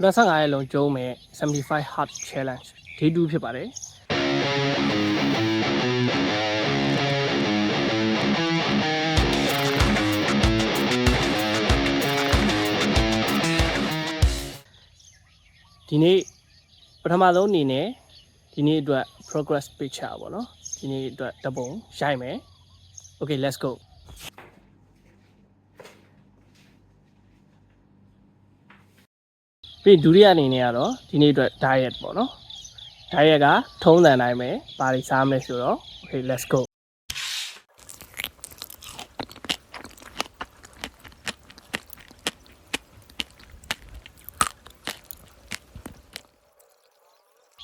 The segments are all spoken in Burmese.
95ရဲ့လုံးကျုံးမဲ့75 hard challenge day 2ဖြစ်ပါတယ်ဒီနေ့ပထမဆုံးအနေနဲ့ဒီနေ့အတွက် progress picture ပေါ့နော်ဒီနေ့အတွက်တပုံရိုက်မယ် okay let's goပြီးဒုတိယအနေနဲ့ကတော့ဒီနေ့အတွက် diet ပေါ့နော် diet ကထုံးစံတိုင်းပဲဘာတွေစားမလဲဆိုတော့ okay let's go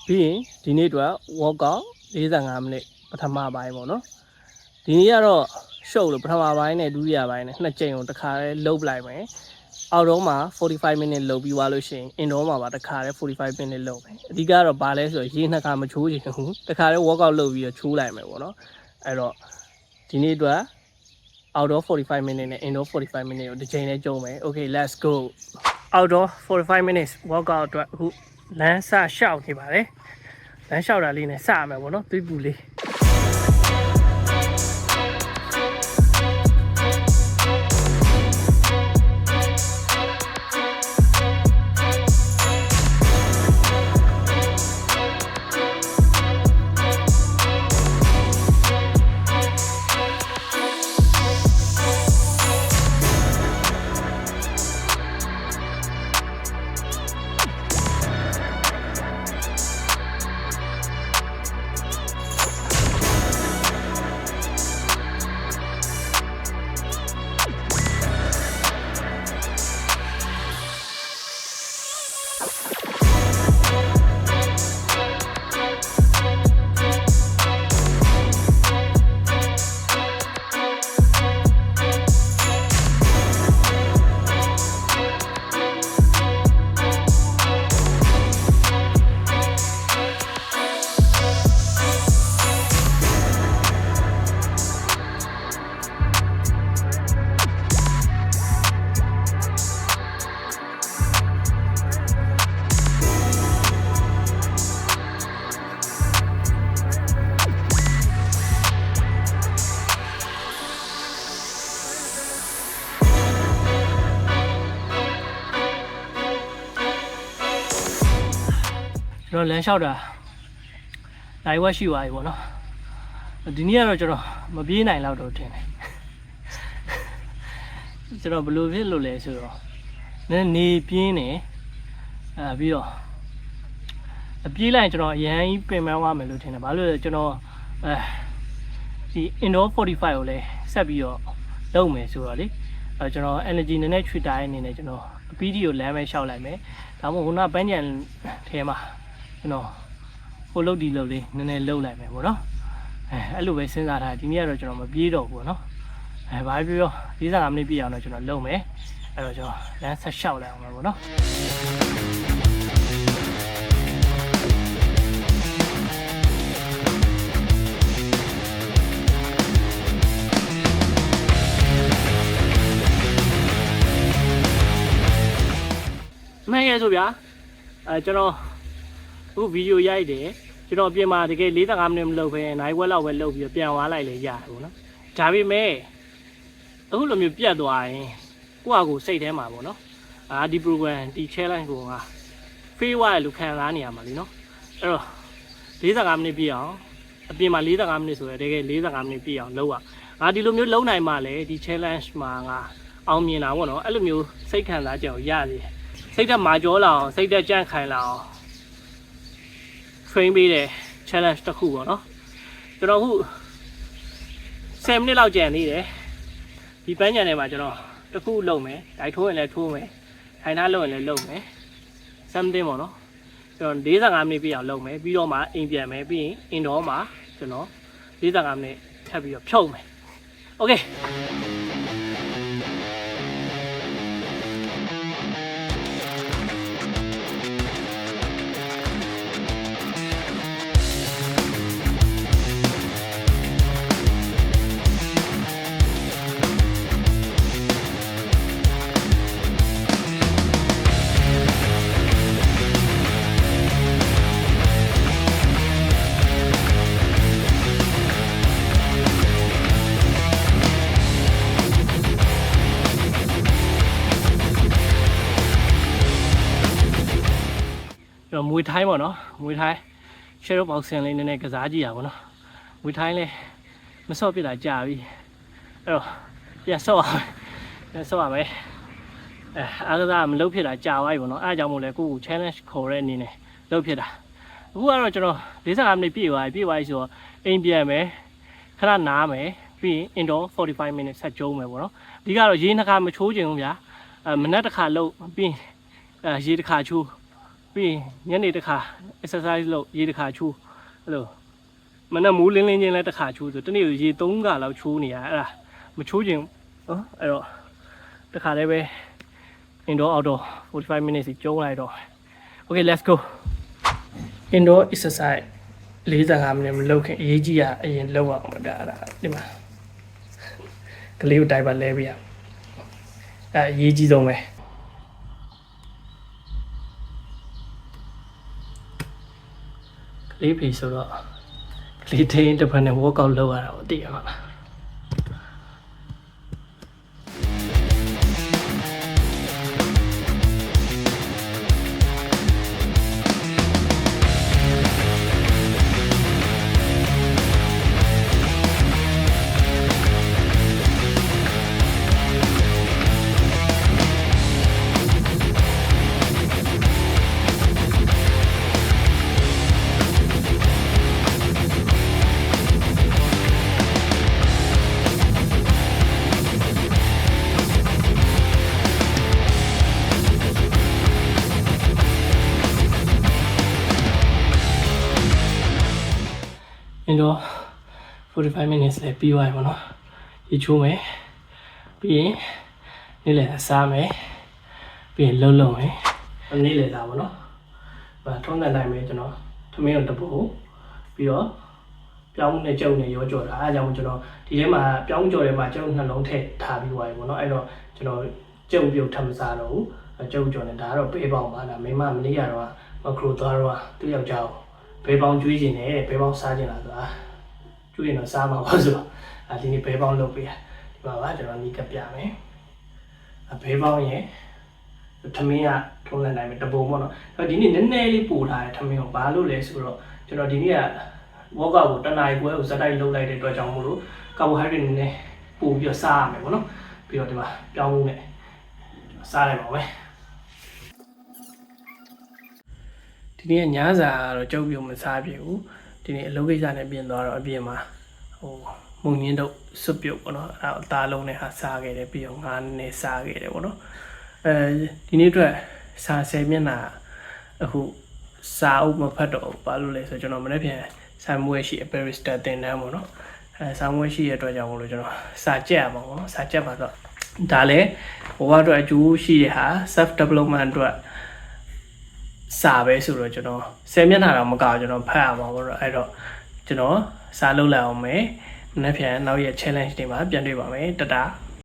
ပြီးရင်ဒီနေ့အတွက် workout 45မိနစ်ပထမပိုင်းပေါ့နော်ဒီနေ့ကတော့ရှုပ်လို့ပထမပိုင်းနဲ့ဒုတိယပိုင်းနဲ့နှစ်ကြိမ်ကိုတစ်ခါလေးလုပ်လိုက်မယ်အောက်တော့မှာ45မိနစ်လုပ်ပြီးသွားလို့ရှိရင်အင်တော့မှာပါတစ်ခါလေး45မိနစ်လုပ်မယ်အဓိကတော့ဘာလဲဆိုတော့ရေနှစ်ခါမချိုးချင်ဘူးတစ်ခါလေး workout လုပ်ပြီးတော့ချိုးလိုက်မယ်ပေါ့နော်အဲ့တော့ဒီနေ့အတွက်အောက်တော့45မိနစ်နဲ့အင်တော့45မိနစ်ကိုတစ်ချိန်လေးကျုံးမယ် okay let's go အောက်တော့45 minutes workout အတွက်အခုလမ်းစရှောက်နေပါတယ်လမ်းလျှောက်တာလေးနဲ့စရမယ်ပေါ့နော်သွေးပူလေးကျွန်တော်လမ်းလျှောက်တာနိုင်ဝက်ရှိသွားပြီပေါ့နော်ဒီနေ့ကတော့ကျွန်တော်မပြေးနိုင်တော့တော့ထင်တယ်ကျွန်တော်ဘယ်လိုဖြစ်လို့လဲဆိုတော့နေပြင်းနေပြီးတော့အပြေးလိုက်ကျွန်တော်အရန်ကြီးပင်ပန်းသွားမယ်လို့ထင်တယ်ဘာလို့လဲကျွန်တော်ဒီ indoor 45ကိုလည်းဆက်ပြီးတော့လုပ်မယ်ဆိုတော့လေကျွန်တော် energy နည်းနည်းချွေတာရဲ့အနေနဲ့ကျွန်တော်အပီးဒီကိုလမ်းပဲလျှောက်လိုက်မယ်ဒါမှမဟုတ်ခုနပန်းကြံထဲမှာကျွန်တော်ဟိုလုတ်ဒီလုတ်လေးနည်းနည်းလှုပ်လိုက်မယ်ပေါ့နော်အဲ့လိုပဲစဉ်းစားထားဒီနေ့ကတော့ကျွန်တော်မပြေးတော့ဘူးပေါ့နော်ဘာပြော45မိနစ်ပြည့်အောင်တော့ကျွန်တော်လုပ်မယ်အဲ့တော့ကျွန်တော်လမ်းဆက်လျှောက်လိုက်အောင်ပါပေါ့နော်မှန်ရဲ့ဆိုဗျာကျွန်တော်အခုဗီဒီယိုရိုက်တယ်ကျွန်တော်ပြင်မှာတကယ်45မိနစ်မလုပ်ဘဲနိုင်ဝက်လောက်ပဲလုပ်ပြီးပြန်သွားလိုက်လေရတယ်ပေါ့နော်ဒါပေမဲ့အခုလိုမျိုးပြတ်သွားရင်ကိုယ့်အကူစိတ်ထဲမှာပေါ့နော်ဒီ program ဒီ challenge ကိုငါ fail ရလို့ခံစားနေရမှာလीနော်အဲ့တော့45မိနစ်ပြည့်အောင်အပြင်မှာ45မိနစ်ဆိုရယ်တကယ်45မိနစ်ပြည့်အောင်လုပ်ရငါဒီလိုမျိုးလုပ်နိုင်မှလည်းဒီ challenge မှာငါအောင်မြင်တာပေါ့နော်အဲ့လိုမျိုးစိတ်ခံစားကြအောင်ရစီစိတ်သက်မာကြောလာအောင်စိတ်သက်ကြန့်ခိုင်လာအောင် train ပေးတဲ့ challenge တစ်ခုပေါ့နော်ကျွန်တော်အခု10မိနစ်လောက်ကြံနေတယ်ဒီပန်းကြံထဲမှာကျွန်တော်တစ်ခုလုပ်မယ်ဒိုက်ထိုးရင်လည်းထိုးမယ်ထိုင်ထားလုပ်ရင်လည်းလုပ်မယ် something ပေါ့နော်ကျွန်တော်45မိနစ်ပြည့်အောင်လုပ်မယ်ပြီးတော့မှအိမ်ပြန်မယ်ပြီးရင် indoor မှာကျွန်တော်45မိနစ်ထပ်ပြီးတော့ဖြုတ်မယ် okay ကျွန်တော်မွေထိုင်းပေါ့နော်မွေထိုင်း shadow boxing လေးနည်းနည်းကစားကြည့်ရပါတော့မွေထိုင်းလေးမဆော့ပြတာကြာပြီအဲ့တော့ပြန်ဆော့ရမယ်အားကစားမလုပ်ဖြစ်တာကြာသွားပြီပေါ့နော်အဲ့အကြောင်းမို့လဲကိုကို challenge ခေါ်တဲ့အနေနဲ့လုပ်ဖြစ်တာအခုကတော့ကျွန်တော်45မိနစ်ပြည့်သွားပြီဆိုတော့အိမ်ပြန်မယ်ခဏနားမယ်ပြီးရင် indoor 45 minutes ဆက်ကျုံးမယ်ပေါ့နော်ဒီကတော့ရေနှခါမချိုးချင်ဘူးဗျာမနက်တစ်ခါလုပ်ပြီးရေတစ်ခါချိုးပြီးညနေတစ်ခါ exercise လုပ်ရေတစ်ခါချိုးအဲ့လိုမနက်မိုးလင်းချင်းလဲတစ်ခါချိုးဆိုတနေ့ရေ3ခါလောက်ချိုးနေရအဲ့ဒါမချိုးချင်နော်အဲ့တော့တစ်ခါလည်းပဲ indoor outdoor 45 minutes ကျုံးလိုက်တော့ okay let's go indoor exercise 45 minutes မလုပ်ခင်အရေးကြီးရအရင်လုပ်အောင်ဒါအဲ့ဒါဒီမှာကလေးကိုတိုက်ပါလဲပြရအဲ့အရေးကြီးဆုံးပဲကလေးဖေဆိုတော့ကလေးထိန်းတစ်ဖက်နဲ့ workout လုပ်ရတာကိုသိရမှာလားindoor 45 minutes လည်းပြီးသွားပြီပေါ့နော်ရေချိုးမယ်ပြီးရင်နေ့လည်စားမယ်ပြီးရင်လုံမယ်နေ့လည်စားပေါ့နော်ထုံးတဲ့တိုင်းပဲကျွန်တော်သမင်းတို့တပုတ်ပြီးတော့ပြောင်းနဲ့ကြုံနဲ့ရောကြော်တာအဲအကြောင်းကျွန်တော်ဒီထဲမှာပြောင်းကြော်ထဲမှာကြုံနှလုံးထည့်ထားပြီးသွားပြီပေါ့နော်အဲ့တော့ကျွန်တော်ကြုံပြုတ်ထပ်မစားတော့ဘူးကြုံကြော်နဲ့ဒါကတော့ပေးပေါင်းပါဒါမိမမနေ့ကတော့မခရိုသွားတော့သူ့ယောက်ျားကိုဘဲပေါင်းကျွေးခြင်းနဲ့ဘဲပေါင်းစားခြင်းလားဆိုတာကျွေးရင်တော့စားမှာပါဆိုတော့ဒီနေ့ဘဲပေါင်းလုပ်ပေးတာဒီမှာပါကျွန်တော်နီးကပြမယ်ဘဲပေါင်းရဲ့ထမင်းကထုံးတဲ့တိုင်းပဲတပုံပေါ့နော်ဒီနေ့နည်းနည်းလေးပို့ထားတယ်ထမင်းကိုဘာလို့လဲဆိုတော့ကျွန်တော်ဒီနေ့က workout ကိုတနားရီခွဲကိုစတိုက်လုပ်လိုက်တဲ့အတွက်ကြောင့်မို့လို့ carbohydrate နည်းနည်းပို့ပြီးတော့စားရမယ်ပေါ့နော်ပြီးတော့ဒီမှာပြောင်းမှုနဲ့စားလိုက်ပါမယ်ဒီနေ့ညစာကတော့ကြုတ်ပြုံမစားပြဘူးဒီနေ့အလုပ်ကိစ္စနဲ့ပြင်သွားတော့အပြင်မှာမုံညင်းတို့စွပ်ပြုတ်ပေါ့နော်အဲ့ဒါအသားလုံးနဲ့ဟာစားခဲ့တယ်ပြီးတော့ငါးနဲ့စားခဲ့တယ်ပေါ့နော်ဒီနေ့အတွက်စာ10မျက်နှာအခုစာအုပ်မဖတ်တော့ဘာလို့လဲဆိုတော့ကျွန်တော်မနေ့ပြန်စာမွေးရှိ barista သင်တန်းပေါ့နော်စာမွေးရှိရတဲ့အတွက်ကြောင့်မလို့ကျွန်တော်စာကြက်ရမှာပေါ့နော်စာကြက်ပါတော့ဒါလည်းဘဝအတွက်အကျိုးရှိတဲ့ဟာ self development အတွက်စာပဲဆိုတော့ကျွန်တော်10မျက်နှာတော့မကောက်ကျွန်တော်ဖတ်ရမှာပေါ့တော့အဲ့တော့ကျွန်တော်စာလုပ်လိုက်အောင်မယ်မနေ့ပြန်နောက်ရက် challenge တွေမှာပြန်တွေ့ပါမယ်တတား